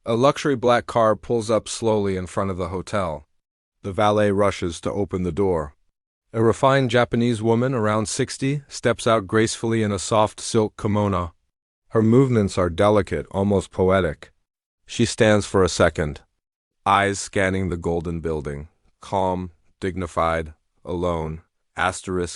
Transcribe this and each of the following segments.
A luxury black car pulls up slowly in front of the hotel. The valet rushes to open the door. A refined Japanese woman, around 60, steps out gracefully in a soft silk kimono. Her movements are delicate, almost poetic. She stands for a second, eyes scanning the golden building. Calm, dignified, alone.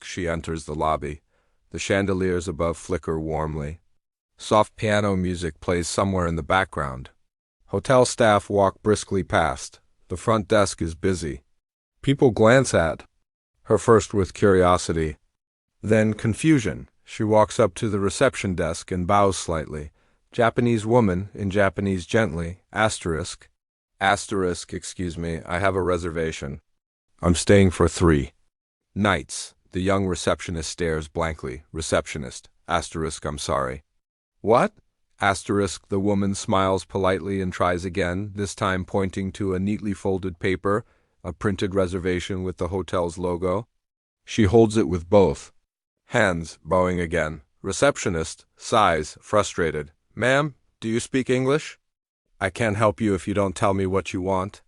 She enters the lobby. The chandeliers above flicker warmly. Soft piano music plays somewhere in the background. Hotel staff walk briskly past. The front desk is busy. People glance at her, first with curiosity, then confusion. She walks up to the reception desk and bows slightly. Japanese woman, in Japanese gently, excuse me, I have a reservation. I'm staying for 3 nights. The young receptionist stares blankly. Receptionist, I'm sorry. What? The woman smiles politely and tries again, this time pointing to a neatly folded paper, a printed reservation with the hotel's logo. She holds it with both hands, bowing again. Receptionist sighs, frustrated. Ma'am, do you speak English? I can't help you if you don't tell me what you want.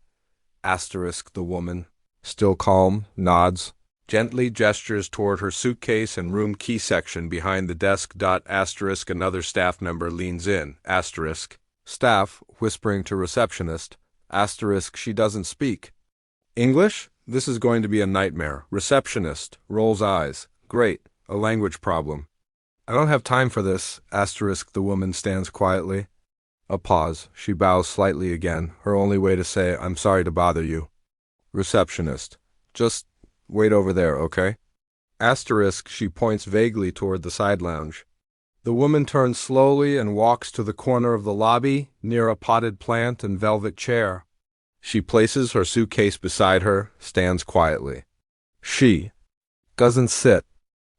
The woman, still calm, nods, gently gestures toward her suitcase and room key section behind the desk. Another staff member leans in. Staff, whispering to receptionist. She doesn't speak English? This is going to be a nightmare. Receptionist, rolls eyes. Great, a language problem. I don't have time for this. The woman stands quietly. A pause. She bows slightly again, her only way to say, I'm sorry to bother you. Receptionist, just wait over there, okay? She points vaguely toward the side lounge. The woman turns slowly and walks to the corner of the lobby, near a potted plant and velvet chair. She places her suitcase beside her, stands quietly. She doesn't sit.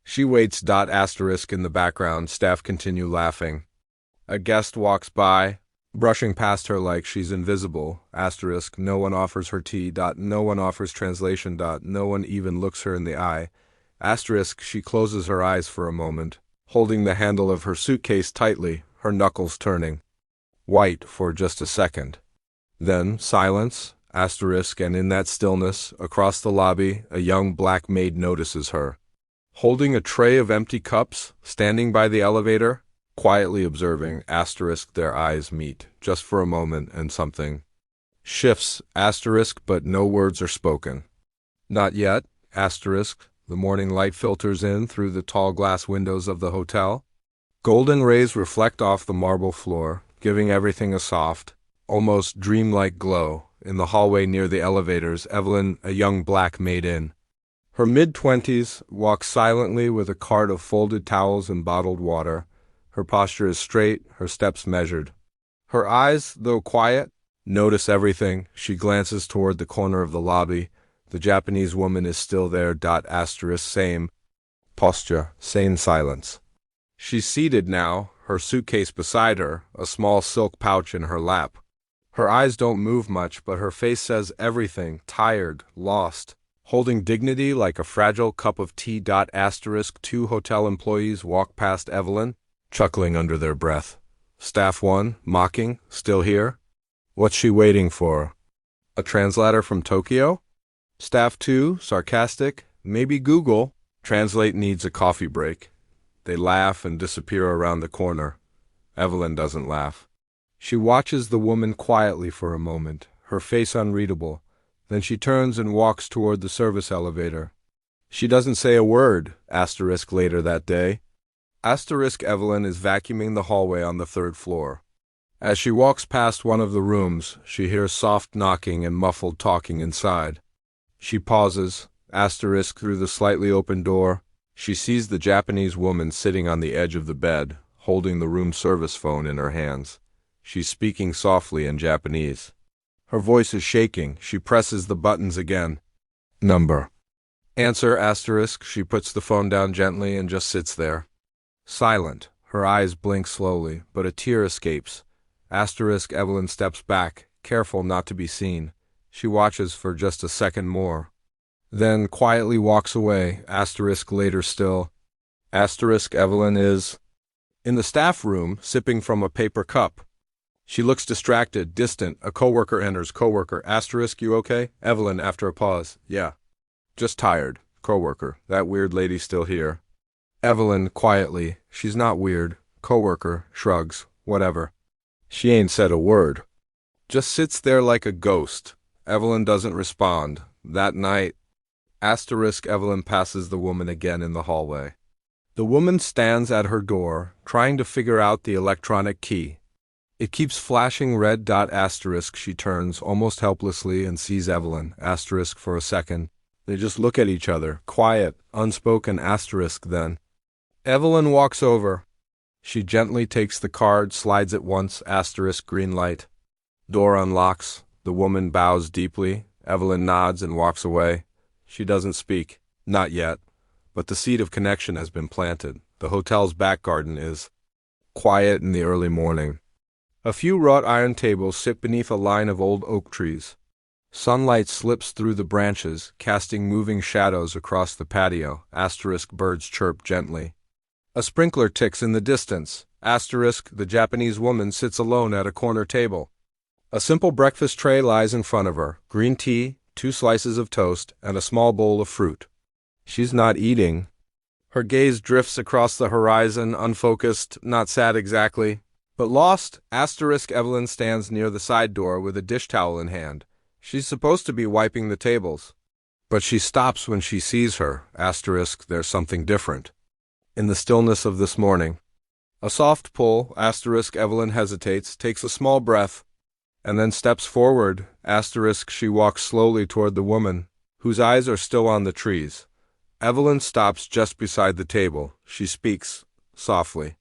She waits. In the background, staff continue laughing. A guest walks by, brushing past her like she's invisible. No one offers her tea. No one offers translation. No one even looks her in the eye. She closes her eyes for a moment, holding the handle of her suitcase tightly, her knuckles turning white for just a second. Then silence, and in that stillness, across the lobby, a young black maid notices her. Holding a tray of empty cups, standing by the elevator, quietly observing, their eyes meet, just for a moment, and something shifts, but no words are spoken. Not yet, the morning light filters in through the tall glass windows of the hotel. Golden rays reflect off the marble floor, giving everything a soft, almost dreamlike glow. In the hallway near the elevators, Evelyn, a young black maid in her mid-20s, walks silently with a cart of folded towels and bottled water. Her posture is straight, her steps measured. Her eyes, though quiet, notice everything. She glances toward the corner of the lobby. The Japanese woman is still there. Same posture, same silence. She's seated now, her suitcase beside her, a small silk pouch in her lap. Her eyes don't move much, but her face says everything, tired, lost, holding dignity like a fragile cup of tea. 2 hotel employees walk past Evelyn, chuckling under their breath. Staff 1, mocking, still here? What's she waiting for? A translator from Tokyo? Staff 2, sarcastic, maybe Google. Translate needs a coffee break. They laugh and disappear around the corner. Evelyn doesn't laugh. She watches the woman quietly for a moment, her face unreadable. Then she turns and walks toward the service elevator. She doesn't say a word, later that day. Evelyn is vacuuming the hallway on the 3rd floor. As she walks past one of the rooms, she hears soft knocking and muffled talking inside. She pauses, through the slightly open door. She sees the Japanese woman sitting on the edge of the bed, holding the room service phone in her hands. She's speaking softly in Japanese. Her voice is shaking. She presses the buttons again. Number. Answer, She puts the phone down gently and just sits there. Silent. Her eyes blink slowly, but a tear escapes. Evelyn steps back, careful not to be seen. She watches for just a second more. Then quietly walks away. Later still. Evelyn is in the staff room, sipping from a paper cup. She looks distracted, distant. A coworker enters. Coworker, asterisk, you okay? Evelyn, after a pause. Yeah. Just tired. Coworker, that weird lady still here? Evelyn, quietly, she's not weird. Coworker, shrugs. Whatever. She ain't said a word. Just sits there like a ghost. Evelyn doesn't respond. That night, asterisk, Evelyn passes the woman again in the hallway. The woman stands at her door, trying to figure out the electronic key. It keeps flashing red. Asterisk, she turns almost helplessly and sees Evelyn. Asterisk, for a second. They just look at each other, quiet, unspoken. Asterisk, then Evelyn walks over. She gently takes the card, slides it once. Asterisk, green light. Door unlocks. The woman bows deeply. Evelyn nods and walks away. She doesn't speak. Not yet. But the seed of connection has been planted. The hotel's back garden is quiet in the early morning. A few wrought iron tables sit beneath a line of old oak trees. Sunlight slips through the branches, casting moving shadows across the patio. Asterisk, birds chirp gently. A sprinkler ticks in the distance. Asterisk, the Japanese woman sits alone at a corner table. A simple breakfast tray lies in front of her. Green tea, 2 slices of toast, and a small bowl of fruit. She's not eating. Her gaze drifts across the horizon, unfocused, not sad exactly, but lost. Asterisk, Evelyn stands near the side door with a dish towel in hand. She's supposed to be wiping the tables. But she stops when she sees her. Asterisk, there's something different. In the stillness of this morning. A soft pull. Asterisk, Evelyn hesitates, takes a small breath, and then steps forward. Asterisk, she walks slowly toward the woman, whose eyes are still on the trees. Evelyn stops just beside the table. She speaks, softly.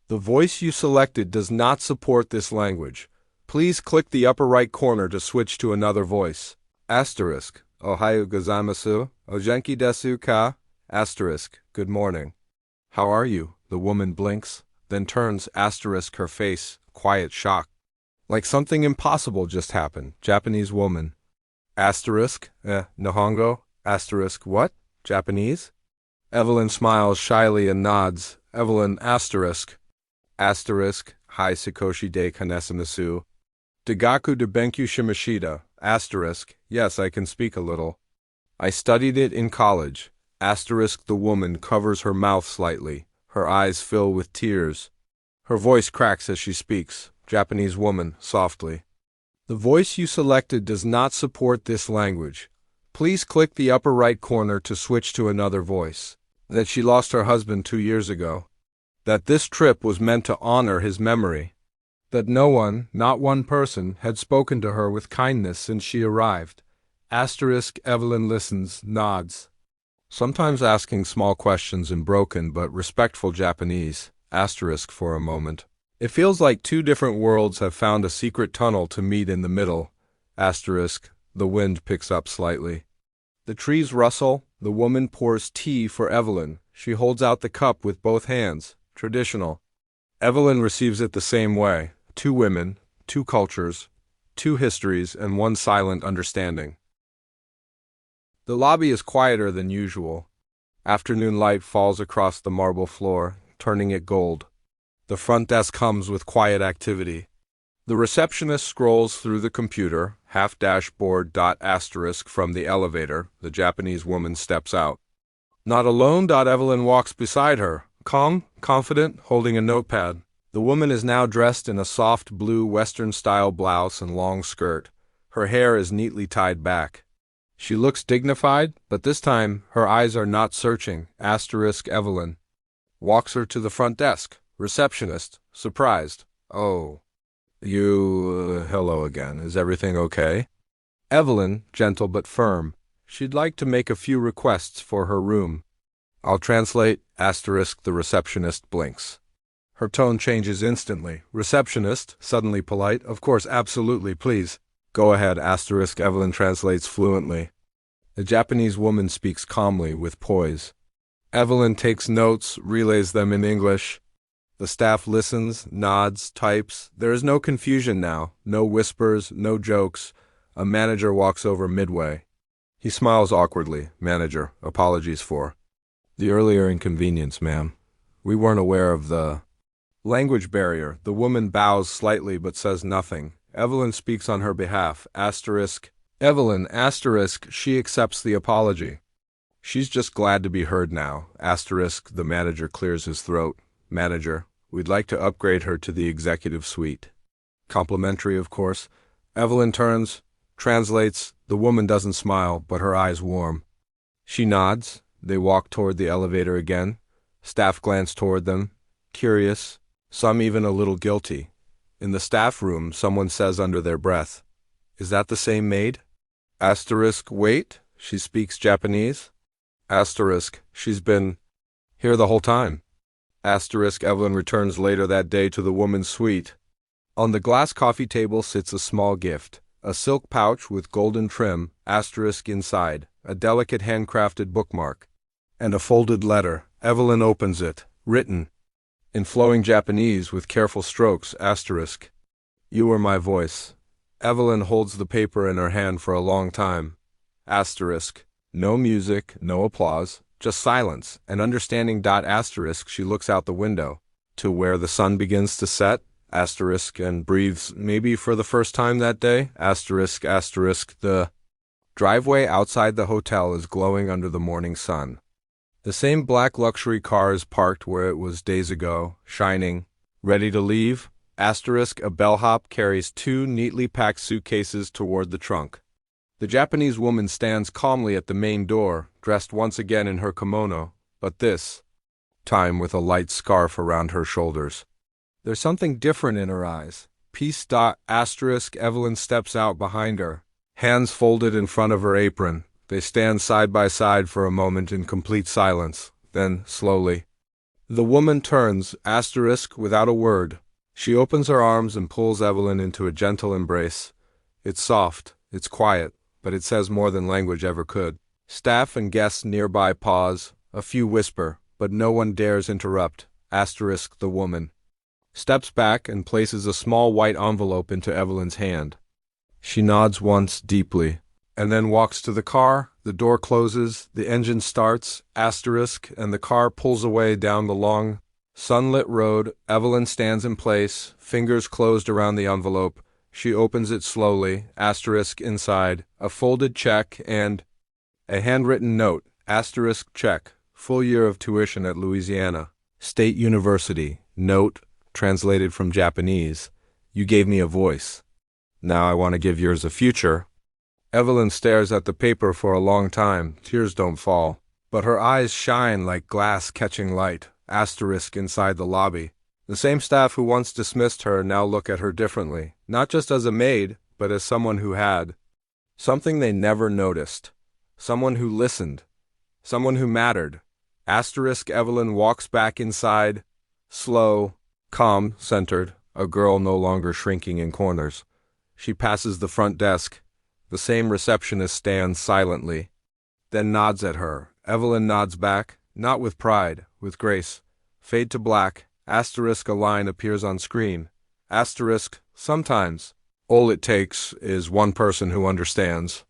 The voice you selected does not support this language. Please click the upper right corner to switch to another voice. Asterisk, Ohayo gozaimasu, ogenki desu ka? Asterisk, good morning. How are you? The woman blinks, then turns. Asterisk, her face, quiet shock. Like something impossible just happened. Japanese woman. Asterisk, Nihongo? Asterisk, what? Japanese? Evelyn smiles shyly and nods. Evelyn, asterisk. Asterisk, Hai Sakoshi de Kanesamasu. Dagaku de Benkyu Shimashita. Asterisk, yes, I can speak a little. I studied it in college. Asterisk, the woman covers her mouth slightly. Her eyes fill with tears. Her voice cracks as she speaks. Japanese woman, softly. The voice you selected does not support this language. Please click the upper right corner to switch to another voice. That she lost her husband 2 years ago. That this trip was meant to honor his memory. That no one, not one person, had spoken to her with kindness since she arrived. Asterisk, Evelyn listens, nods. Sometimes asking small questions in broken but respectful Japanese. Asterisk, for a moment. It feels like 2 different worlds have found a secret tunnel to meet in the middle. Asterisk, the wind picks up slightly. The trees rustle. The woman pours tea for Evelyn. She holds out the cup with both hands. Traditional. Evelyn receives it the same way. 2 women, 2 cultures, 2 histories, and 1 silent understanding. The lobby is quieter than usual. Afternoon light falls across the marble floor, turning it gold. The front desk hums with quiet activity. The receptionist scrolls through the computer, half-dashboard. Asterisk from the elevator. The Japanese woman steps out. Not alone. Evelyn walks beside her, calm, confident, holding a notepad. The woman is now dressed in a soft blue Western-style blouse and long skirt. Her hair is neatly tied back. She looks dignified, but this time her eyes are not searching. Asterisk, Evelyn walks her to the front desk. Receptionist, surprised. Oh. Hello again. Is everything okay? Evelyn, gentle but firm. She'd like to make a few requests for her room. I'll translate. Asterisk, the receptionist blinks. Her tone changes instantly. Receptionist, suddenly polite. Of course, absolutely, please. Go ahead. Asterisk, Evelyn translates fluently. The Japanese woman speaks calmly, with poise. Evelyn takes notes, relays them in English. The staff listens, nods, types. There is no confusion now, no whispers, no jokes. A manager walks over midway. He smiles awkwardly. Manager, apologies for the earlier inconvenience, ma'am. We weren't aware of the Language barrier. The woman bows slightly but says nothing. Evelyn speaks on her behalf. Asterisk. Evelyn, asterisk, she accepts the apology. She's just glad to be heard now. Asterisk, the manager clears his throat. Manager, we'd like to upgrade her to the executive suite. Complimentary, of course. Evelyn turns, translates. The woman doesn't smile, but her eyes warm. She nods. They walk toward the elevator again. Staff glance toward them, curious, some even a little guilty. In the staff room, someone says under their breath, "Is that the same maid?" Asterisk, wait, she speaks Japanese. Asterisk, she's been here the whole time. Asterisk, Evelyn returns later that day to the woman's suite. On the glass coffee table sits a small gift, a silk pouch with golden trim, asterisk inside, a delicate handcrafted bookmark, and a folded letter. Evelyn opens it, written in flowing Japanese with careful strokes, asterisk. You are my voice. Evelyn holds the paper in her hand for a long time. Asterisk. No music, no applause, just silence, and understanding. Asterisk, she looks out the window to where the sun begins to set, asterisk, and breathes, maybe for the first time that day, asterisk, asterisk. The driveway outside the hotel is glowing under the morning sun. The same black luxury car is parked where it was days ago, shining, ready to leave. Asterisk, a bellhop carries 2 neatly packed suitcases toward the trunk. The Japanese woman stands calmly at the main door, dressed once again in her kimono, but this time with a light scarf around her shoulders. There's something different in her eyes. Peace. Asterisk, Evelyn steps out behind her, hands folded in front of her apron. They stand side by side for a moment in complete silence. Then, slowly, the woman turns, asterisk, without a word. She opens her arms and pulls Evelyn into a gentle embrace. It's soft, it's quiet, but it says more than language ever could. Staff and guests nearby pause. A few whisper, but no one dares interrupt. Asterisk, the woman steps back and places a small white envelope into Evelyn's hand. She nods once deeply, and then walks to the car. The door closes, the engine starts, asterisk, and the car pulls away down the long, sunlit road. Evelyn stands in place, fingers closed around the envelope. She opens it slowly, asterisk inside, a folded check and a handwritten note, asterisk check, full year of tuition at Louisiana State University. Note, translated from Japanese, you gave me a voice. Now I want to give yours a future. Evelyn stares at the paper for a long time. Tears don't fall, but her eyes shine like glass catching light. Asterisk inside the lobby. The same staff who once dismissed her now look at her differently, not just as a maid, but as someone who had something they never noticed, someone who listened, someone who mattered. Asterisk, Evelyn walks back inside, slow, calm, centered, a girl no longer shrinking in corners. She passes the front desk. The same receptionist stands silently, then nods at her. Evelyn nods back, not with pride, with grace. Fade to black. Asterisk, a line appears on screen. Asterisk, sometimes all it takes is one person who understands.